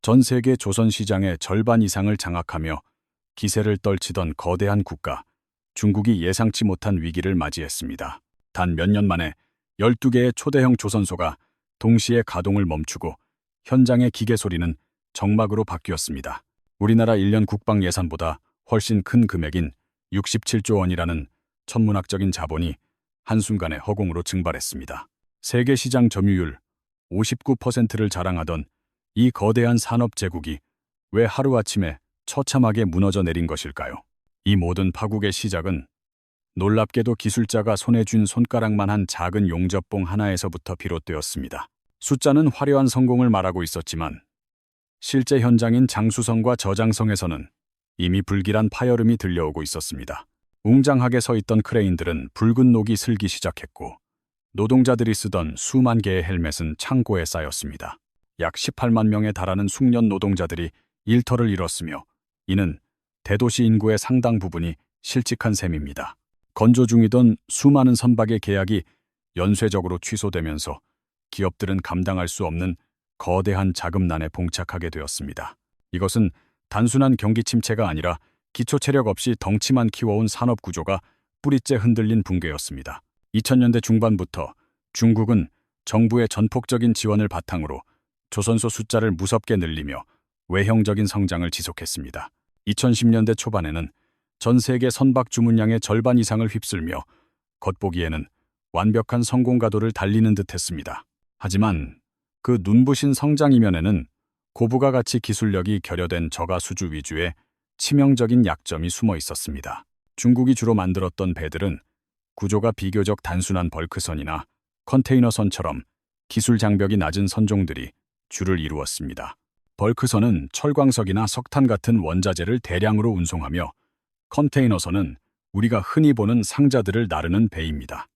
전 세계 조선 시장의 절반 이상을 장악하며 기세를 떨치던 거대한 국가, 중국이 예상치 못한 위기를 맞이했습니다. 단 몇 년 만에 12개의 초대형 조선소가 동시에 가동을 멈추고 현장의 기계 소리는 정막으로 바뀌었습니다. 우리나라 1년 국방 예산보다 훨씬 큰 금액인 67조 원이라는 천문학적인 자본이 한순간에 허공으로 증발했습니다. 세계 시장 점유율 59%를 자랑하던 이 거대한 산업 제국이 왜 하루아침에 처참하게 무너져 내린 것일까요? 이 모든 파국의 시작은 놀랍게도 기술자가 손에 쥔 손가락만한 작은 용접봉 하나에서부터 비롯되었습니다. 숫자는 화려한 성공을 말하고 있었지만 실제 현장인 장수성과 저장성에서는 이미 불길한 파열음이 들려오고 있었습니다. 웅장하게 서 있던 크레인들은 붉은 녹이 슬기 시작했고 노동자들이 쓰던 수만 개의 헬멧은 창고에 쌓였습니다. 약 18만 명에 달하는 숙련 노동자들이 일터를 잃었으며 이는 대도시 인구의 상당 부분이 실직한 셈입니다. 건조 중이던 수많은 선박의 계약이 연쇄적으로 취소되면서 기업들은 감당할 수 없는 거대한 자금난에 봉착하게 되었습니다. 이것은 단순한 경기 침체가 아니라 기초 체력 없이 덩치만 키워온 산업 구조가 뿌리째 흔들린 붕괴였습니다. 2000년대 중반부터 중국은 정부의 전폭적인 지원을 바탕으로 조선소 숫자를 무섭게 늘리며 외형적인 성장을 지속했습니다. 2010년대 초반에는 전 세계 선박 주문량의 절반 이상을 휩쓸며 겉보기에는 완벽한 성공 가도를 달리는 듯했습니다. 하지만 그 눈부신 성장 이면에는 고부가 가치 기술력이 결여된 저가 수주 위주의 치명적인 약점이 숨어 있었습니다. 중국이 주로 만들었던 배들은 구조가 비교적 단순한 벌크선이나 컨테이너선처럼 기술 장벽이 낮은 선종들이 주를 이루었습니다. 벌크선은 철광석이나 석탄 같은 원자재를 대량으로 운송하며 컨테이너선은 우리가 흔히 보는 상자들을 나르는 배입니다.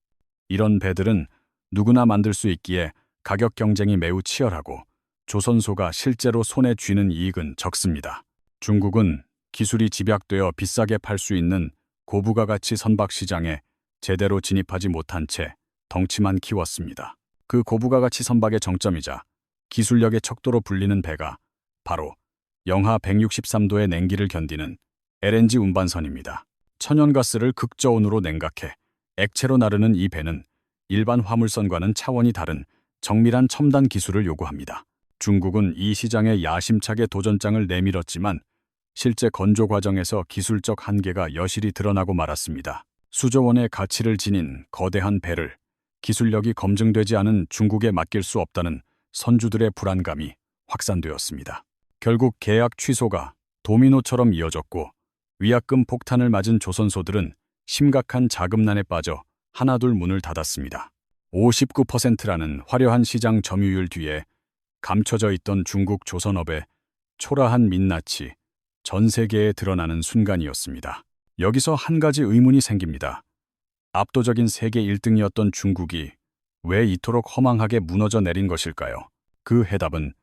이런 배들은 누구나 만들 수 있기에 가격 경쟁이 매우 치열하고 조선소가 실제로 손에 쥐는 이익은 적습니다. 중국은 기술이 집약되어 비싸게 팔 수 있는 고부가 가치 선박 시장에 제대로 진입하지 못한 채 덩치만 키웠습니다. 그 고부가 가치 선박의 정점이자 기술력의 척도로 불리는 배가 바로 영하 163도의 냉기를 견디는 LNG 운반선입니다. 천연가스를 극저온으로 냉각해 액체로 나르는 이 배는 일반 화물선과는 차원이 다른 정밀한 첨단 기술을 요구합니다. 중국은 이 시장에 야심차게 도전장을 내밀었지만 실제 건조 과정에서 기술적 한계가 여실히 드러나고 말았습니다. 수조 원의 가치를 지닌 거대한 배를 기술력이 검증되지 않은 중국에 맡길 수 없다는 선주들의 불안감이 확산되었습니다. 결국 계약 취소가 도미노처럼 이어졌고 위약금 폭탄을 맞은 조선소들은 심각한 자금난에 빠져 하나둘 문을 닫았습니다. 59%라는 화려한 시장 점유율 뒤에 감춰져 있던 중국 조선업의 초라한 민낯이 전 세계에 드러나는 순간이었습니다. 여기서 한 가지 의문이 생깁니다. 압도적인 세계 1등이었던 중국이 왜 이토록 허망하게 무너져 내린 것일까요? 그 해답은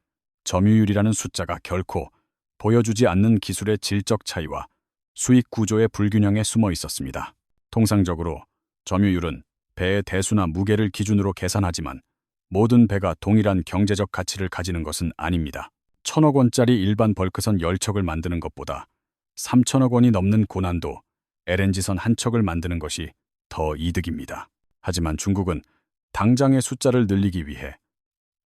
점유율이라는 숫자가 결코 보여주지 않는 기술의 질적 차이와 수익 구조의 불균형에 숨어 있었습니다. 통상적으로 점유율은 배의 대수나 무게를 기준으로 계산하지만 모든 배가 동일한 경제적 가치를 가지는 것은 아닙니다. 1,000억 원짜리 일반 벌크선 10척을 만드는 것보다 3,000억 원이 넘는 고난도 LNG선 한 척을 만드는 것이 더 이득입니다. 하지만 중국은 당장의 숫자를 늘리기 위해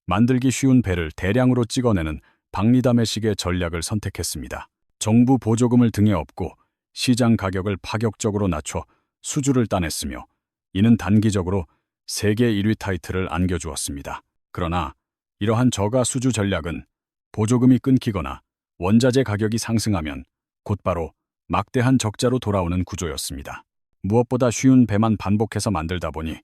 만들기 쉬운 배를 대량으로 찍어내는 박리담회식의 전략을 선택했습니다. 정부 보조금을 등에 업고 시장 가격을 파격적으로 낮춰 수주를 따냈으며 이는 단기적으로 세계 1위 타이틀을 안겨주었습니다. 그러나 이러한 저가 수주 전략은 보조금이 끊기거나 원자재 가격이 상승하면 곧바로 막대한 적자로 돌아오는 구조였습니다. 무엇보다 쉬운 배만 반복해서 만들다 보니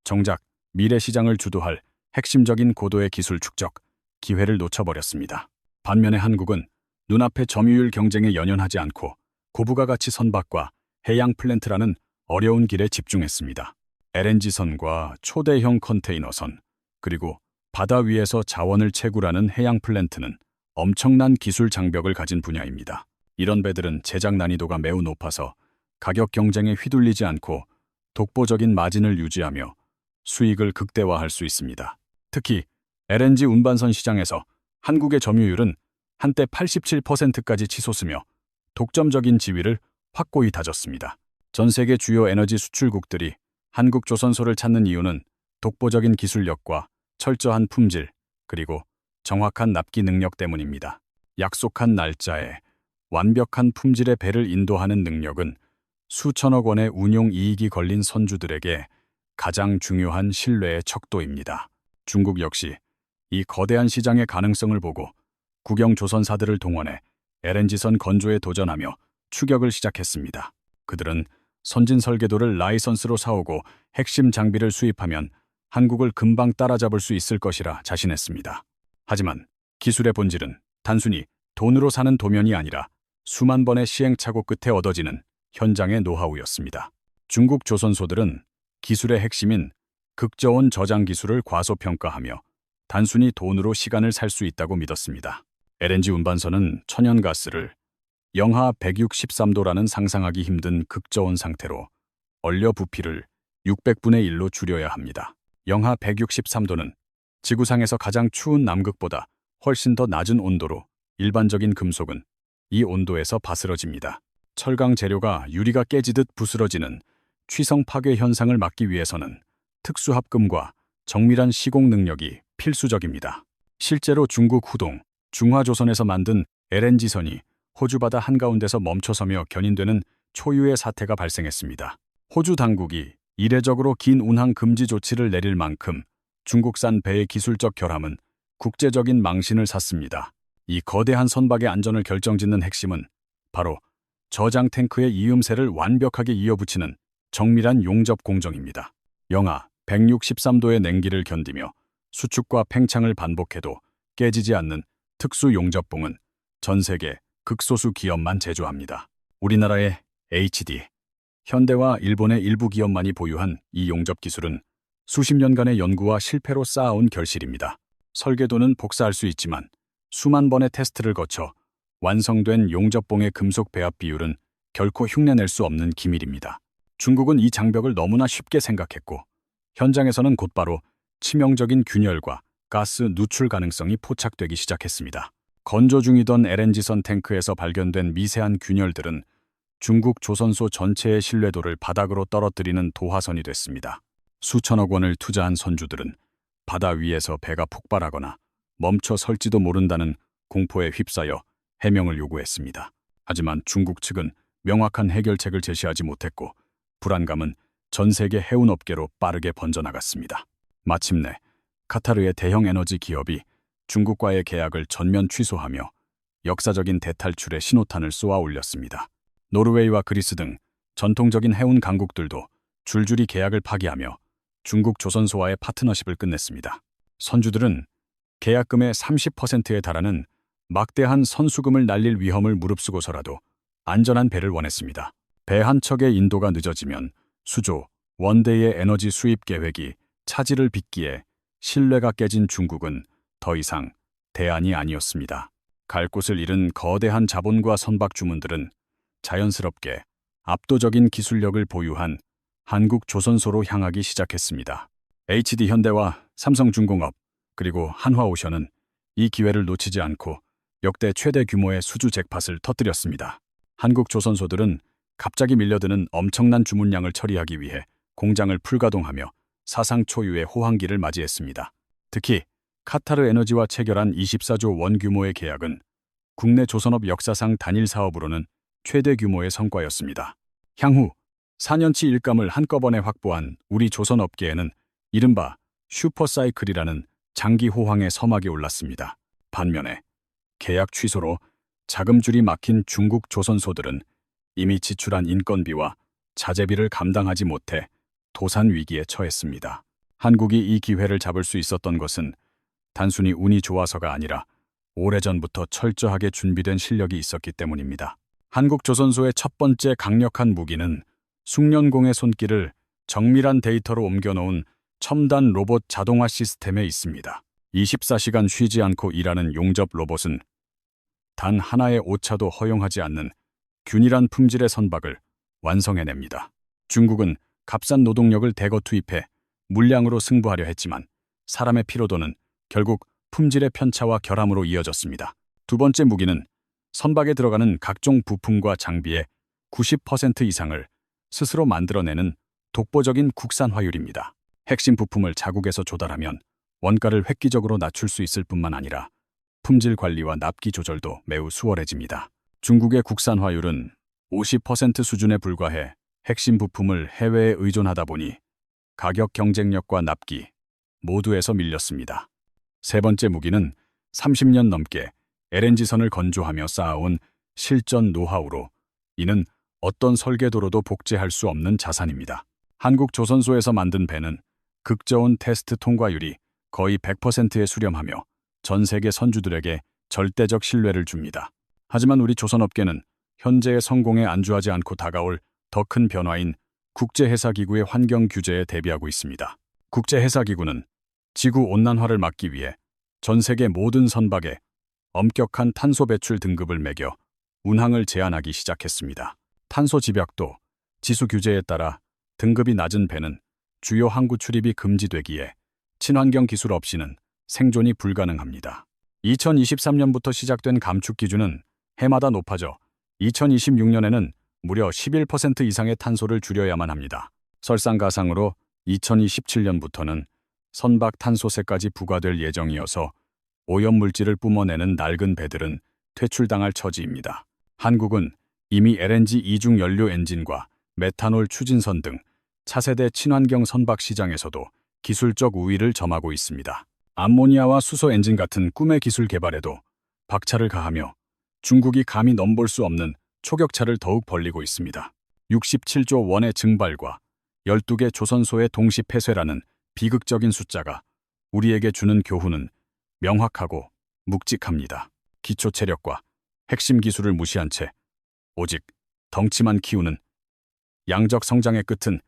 정작 미래 시장을 주도할 핵심적인 고도의 기술 축적, 기회를 놓쳐버렸습니다. 반면에 한국은 눈앞의 점유율 경쟁에 연연하지 않고 고부가 가치 선박과 해양 플랜트라는 어려운 길에 집중했습니다. LNG선과 초대형 컨테이너선, 그리고 바다 위에서 자원을 채굴하는 해양 플랜트는 엄청난 기술 장벽을 가진 분야입니다. 이런 배들은 제작 난이도가 매우 높아서 가격 경쟁에 휘둘리지 않고 독보적인 마진을 유지하며 수익을 극대화할 수 있습니다. 특히 LNG 운반선 시장에서 한국의 점유율은 한때 87%까지 치솟으며 독점적인 지위를 확고히 다졌습니다. 전 세계 주요 에너지 수출국들이 한국 조선소를 찾는 이유는 독보적인 기술력과 철저한 품질, 그리고 정확한 납기 능력 때문입니다. 약속한 날짜에 완벽한 품질의 배를 인도하는 능력은 수천억 원의 운용 이익이 걸린 선주들에게 가장 중요한 신뢰의 척도입니다. 중국 역시 이 거대한 시장의 가능성을 보고 국영 조선사들을 동원해 LNG선 건조에 도전하며 추격을 시작했습니다. 그들은 선진 설계도를 라이선스로 사오고 핵심 장비를 수입하면 한국을 금방 따라잡을 수 있을 것이라 자신했습니다. 하지만 기술의 본질은 단순히 돈으로 사는 도면이 아니라 수만 번의 시행착오 끝에 얻어지는 현장의 노하우였습니다. 중국 조선소들은 기술의 핵심인 극저온 저장 기술을 과소평가하며 단순히 돈으로 시간을 살 수 있다고 믿었습니다. LNG 운반선은 천연가스를 영하 163도라는 상상하기 힘든 극저온 상태로 얼려 부피를 600분의 1로 줄여야 합니다. 영하 163도는 지구상에서 가장 추운 남극보다 훨씬 더 낮은 온도로 일반적인 금속은 이 온도에서 바스러집니다. 철강 재료가 유리가 깨지듯 부스러지는 취성 파괴 현상을 막기 위해서는 특수합금과 정밀한 시공 능력이 필수적입니다. 실제로 중국 후동, 중화조선에서 만든 LNG선이 호주 바다 한가운데서 멈춰서며 견인되는 초유의 사태가 발생했습니다. 호주 당국이 이례적으로 긴 운항 금지 조치를 내릴 만큼 중국산 배의 기술적 결함은 국제적인 망신을 샀습니다. 이 거대한 선박의 안전을 결정짓는 핵심은 바로 저장 탱크의 이음새를 완벽하게 이어붙이는 정밀한 용접 공정입니다. 영하 163도의 냉기를 견디며 수축과 팽창을 반복해도 깨지지 않는 특수 용접봉은 전 세계 극소수 기업만 제조합니다. 우리나라의 HD, 현대와 일본의 일부 기업만이 보유한 이 용접 기술은 수십 년간의 연구와 실패로 쌓아온 결실입니다. 설계도는 복사할 수 있지만 수만 번의 테스트를 거쳐 완성된 용접봉의 금속 배합 비율은 결코 흉내낼 수 없는 기밀입니다. 중국은 이 장벽을 너무나 쉽게 생각했고 현장에서는 곧바로 치명적인 균열과 가스 누출 가능성이 포착되기 시작했습니다. 건조 중이던 LNG선 탱크에서 발견된 미세한 균열들은 중국 조선소 전체의 신뢰도를 바닥으로 떨어뜨리는 도화선이 됐습니다. 수천억 원을 투자한 선주들은 바다 위에서 배가 폭발하거나 멈춰 설지도 모른다는 공포에 휩싸여 해명을 요구했습니다. 하지만 중국 측은 명확한 해결책을 제시하지 못했고 불안감은 전 세계 해운업계로 빠르게 번져나갔습니다. 마침내 카타르의 대형 에너지 기업이 중국과의 계약을 전면 취소하며 역사적인 대탈출의 신호탄을 쏘아 올렸습니다. 노르웨이와 그리스 등 전통적인 해운 강국들도 줄줄이 계약을 파기하며 중국 조선소와의 파트너십을 끝냈습니다. 선주들은 계약금의 30%에 달하는 막대한 선수금을 날릴 위험을 무릅쓰고서라도 안전한 배를 원했습니다. 배 한 척의 인도가 늦어지면 수조, 원대의 에너지 수입 계획이 차질을 빚기에 신뢰가 깨진 중국은 더 이상 대안이 아니었습니다. 갈 곳을 잃은 거대한 자본과 선박 주문들은 자연스럽게 압도적인 기술력을 보유한 한국 조선소로 향하기 시작했습니다. HD 현대와 삼성중공업 그리고 한화오션은 이 기회를 놓치지 않고 역대 최대 규모의 수주 잭팟을 터뜨렸습니다. 한국 조선소들은 갑자기 밀려드는 엄청난 주문량을 처리하기 위해 공장을 풀가동하며 사상 초유의 호황기를 맞이했습니다. 특히 카타르 에너지와 체결한 24조 원 규모의 계약은 국내 조선업 역사상 단일 사업으로는 최대 규모의 성과였습니다. 향후 4년치 일감을 한꺼번에 확보한 우리 조선업계에는 이른바 슈퍼사이클이라는 장기 호황의 서막이 올랐습니다. 반면에 계약 취소로 자금줄이 막힌 중국 조선소들은 이미 지출한 인건비와 자재비를 감당하지 못해 도산 위기에 처했습니다. 한국이 이 기회를 잡을 수 있었던 것은 단순히 운이 좋아서가 아니라 오래전부터 철저하게 준비된 실력이 있었기 때문입니다. 한국 조선소의 첫 번째 강력한 무기는 숙련공의 손길을 정밀한 데이터로 옮겨놓은 첨단 로봇 자동화 시스템에 있습니다. 24시간 쉬지 않고 일하는 용접 로봇은 단 하나의 오차도 허용하지 않는 균일한 품질의 선박을 완성해냅니다. 중국은 값싼 노동력을 대거 투입해 물량으로 승부하려 했지만 사람의 피로도는 결국 품질의 편차와 결함으로 이어졌습니다. 두 번째 무기는 선박에 들어가는 각종 부품과 장비의 90% 이상을 스스로 만들어내는 독보적인 국산 화율입니다. 핵심 부품을 자국에서 조달하면 원가를 획기적으로 낮출 수 있을 뿐만 아니라 품질 관리와 납기 조절도 매우 수월해집니다. 중국의 국산 화율은 50% 수준에 불과해 핵심 부품을 해외에 의존하다 보니 가격 경쟁력과 납기 모두에서 밀렸습니다. 세 번째 무기는 30년 넘게 LNG선을 건조하며 쌓아온 실전 노하우로 이는 어떤 설계도로도 복제할 수 없는 자산입니다. 한국 조선소에서 만든 배는 극저온 테스트 통과율이 거의 100%에 수렴하며 전 세계 선주들에게 절대적 신뢰를 줍니다. 하지만 우리 조선업계는 현재의 성공에 안주하지 않고 다가올 더 큰 변화인 국제해사기구의 환경 규제에 대비하고 있습니다. 국제해사기구는 지구온난화를 막기 위해 전 세계 모든 선박에 엄격한 탄소 배출 등급을 매겨 운항을 제한하기 시작했습니다. 탄소 집약도 지수 규제에 따라 등급이 낮은 배는 주요 항구 출입이 금지되기에 친환경 기술 없이는 생존이 불가능합니다. 2023년부터 시작된 감축 기준은 해마다 높아져 2026년에는 무려 11% 이상의 탄소를 줄여야만 합니다. 설상가상으로 2027년부터는 선박 탄소세까지 부과될 예정이어서 오염물질을 뿜어내는 낡은 배들은 퇴출당할 처지입니다. 한국은 이미 LNG 이중 연료 엔진과 메탄올 추진선 등 차세대 친환경 선박 시장에서도 기술적 우위를 점하고 있습니다. 암모니아와 수소 엔진 같은 꿈의 기술 개발에도 박차를 가하며 중국이 감히 넘볼 수 없는 초격차를 더욱 벌리고 있습니다. 67조 원의 증발과 12개 조선소의 동시 폐쇄라는 비극적인 숫자가 우리에게 주는 교훈은 명확하고 묵직합니다. 기초 체력과 핵심 기술을 무시한 채 오직 덩치만 키우는 양적 성장의 끝은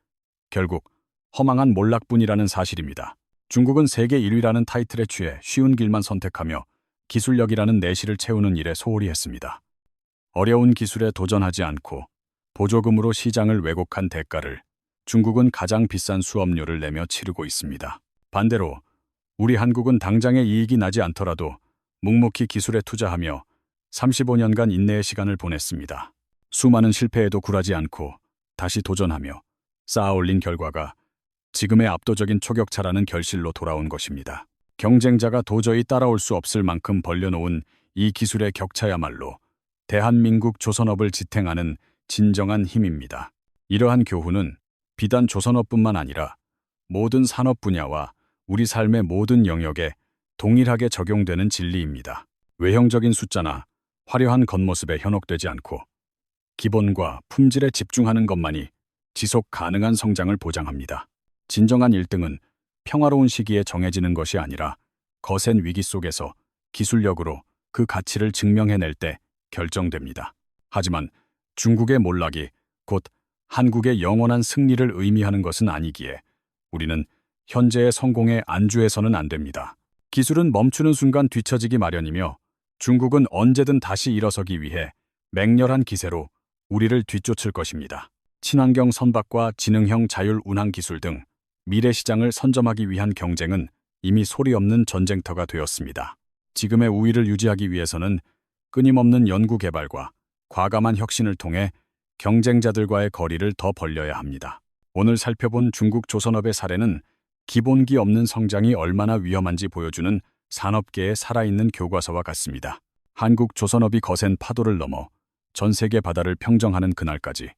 결국 허망한 몰락뿐이라는 사실입니다. 중국은 세계 1위라는 타이틀에 취해 쉬운 길만 선택하며 기술력이라는 내실을 채우는 일에 소홀히 했습니다. 어려운 기술에 도전하지 않고 보조금으로 시장을 왜곡한 대가를 중국은 가장 비싼 수업료를 내며 치르고 있습니다. 반대로 우리 한국은 당장의 이익이 나지 않더라도 묵묵히 기술에 투자하며 35년간 인내의 시간을 보냈습니다. 수많은 실패에도 굴하지 않고 다시 도전하며 쌓아올린 결과가 지금의 압도적인 초격차라는 결실로 돌아온 것입니다. 경쟁자가 도저히 따라올 수 없을 만큼 벌려놓은 이 기술의 격차야말로 대한민국 조선업을 지탱하는 진정한 힘입니다. 이러한 교훈은 비단 조선업뿐만 아니라 모든 산업 분야와 우리 삶의 모든 영역에 동일하게 적용되는 진리입니다. 외형적인 숫자나 화려한 겉모습에 현혹되지 않고 기본과 품질에 집중하는 것만이 지속 가능한 성장을 보장합니다. 진정한 1등은 평화로운 시기에 정해지는 것이 아니라 거센 위기 속에서 기술력으로 그 가치를 증명해낼 때 결정됩니다. 하지만 중국의 몰락이 곧 한국의 영원한 승리를 의미하는 것은 아니기에 우리는 현재의 성공에 안주해서는 안 됩니다. 기술은 멈추는 순간 뒤처지기 마련이며 중국은 언제든 다시 일어서기 위해 맹렬한 기세로 우리를 뒤쫓을 것입니다. 친환경 선박과 지능형 자율 운항 기술 등 미래 시장을 선점하기 위한 경쟁은 이미 소리 없는 전쟁터가 되었습니다. 지금의 우위를 유지하기 위해서는 끊임없는 연구 개발과 과감한 혁신을 통해 경쟁자들과의 거리를 더 벌려야 합니다. 오늘 살펴본 중국 조선업의 사례는 기본기 없는 성장이 얼마나 위험한지 보여주는 산업계의 살아있는 교과서와 같습니다. 한국 조선업이 거센 파도를 넘어 전 세계 바다를 평정하는 그날까지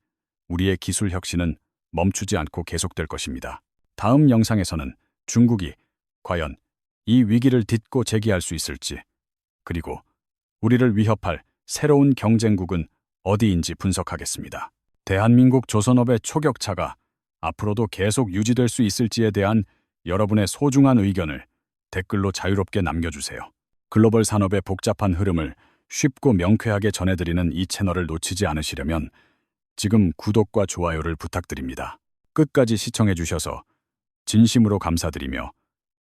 우리의 기술 혁신은 멈추지 않고 계속될 것입니다. 다음 영상에서는 중국이 과연 이 위기를 딛고 재기할 수 있을지, 그리고 우리를 위협할 새로운 경쟁국은 어디인지 분석하겠습니다. 대한민국 조선업의 초격차가 앞으로도 계속 유지될 수 있을지에 대한 여러분의 소중한 의견을 댓글로 자유롭게 남겨주세요. 글로벌 산업의 복잡한 흐름을 쉽고 명쾌하게 전해드리는 이 채널을 놓치지 않으시려면 지금 구독과 좋아요를 부탁드립니다. 끝까지 시청해주셔서 진심으로 감사드리며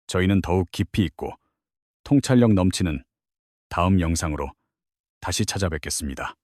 저희는 더욱 깊이 있고 통찰력 넘치는 다음 영상으로 다시 찾아뵙겠습니다.